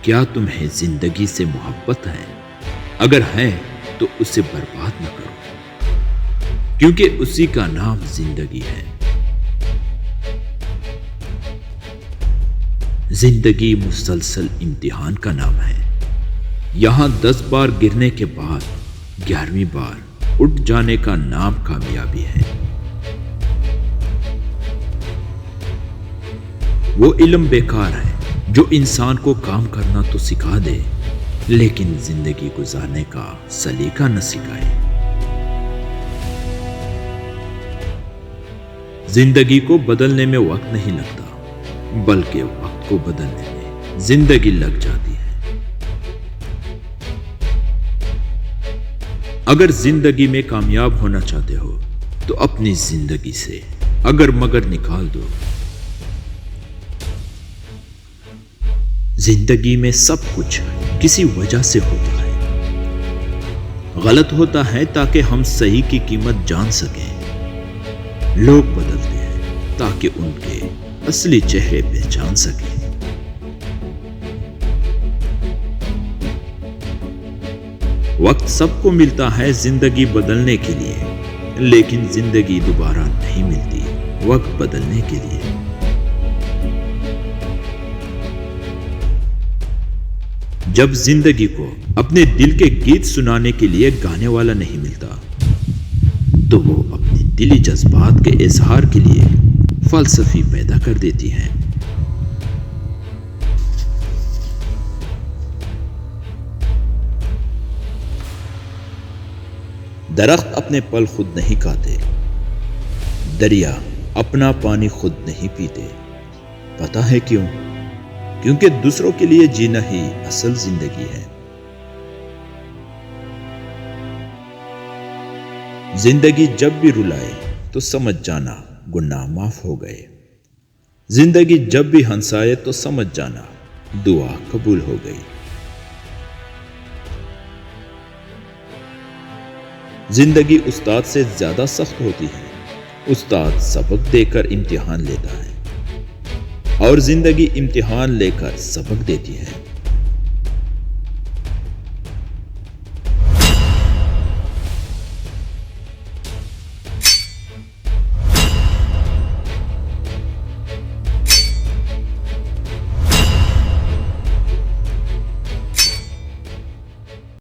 کیا تمہیں زندگی سے محبت ہے؟ اگر ہے تو اسے برباد نہ کرو، کیونکہ اسی کا نام زندگی ہے۔ زندگی مسلسل امتحان کا نام ہے۔ یہاں 10 بار گرنے کے بعد 11ویں بار اٹھ جانے کا نام کامیابی ہے۔ وہ علم بیکار ہے جو انسان کو کام کرنا تو سکھا دے لیکن زندگی گزارنے کا سلیقہ نہ سکھائے۔ زندگی کو بدلنے میں وقت نہیں لگتا، بلکہ وقت کو بدلنے میں زندگی لگ جاتی ہے۔ اگر زندگی میں کامیاب ہونا چاہتے ہو تو اپنی زندگی سے اگر مگر نکال دو۔ زندگی میں سب کچھ کسی وجہ سے ہوتا ہے۔ غلط ہوتا ہے تاکہ ہم صحیح کی قیمت جان سکیں۔ لوگ بدلتے ہیں تاکہ ان کے اصلی چہرے پہچان سکیں۔ وقت سب کو ملتا ہے زندگی بدلنے کے لیے، لیکن زندگی دوبارہ نہیں ملتی وقت بدلنے کے لیے۔ جب زندگی کو اپنے دل کے گیت سنانے کے لیے گانے والا نہیں ملتا تو وہ اپنی دلی جذبات کے اظہار کے لیے فلسفی پیدا کر دیتی ہیں۔ درخت اپنے پھل خود نہیں کھاتے، دریا اپنا پانی خود نہیں پیتے۔ پتہ ہے کیوں؟ کیونکہ دوسروں کے لیے جینا ہی اصل زندگی ہے۔ زندگی جب بھی رلائے تو سمجھ جانا گناہ معاف ہو گئے۔ زندگی جب بھی ہنسائے تو سمجھ جانا دعا قبول ہو گئی۔ زندگی استاد سے زیادہ سخت ہوتی ہے۔ استاد سبق دے کر امتحان لیتا ہے اور زندگی امتحان لے کر سبق دیتی ہے۔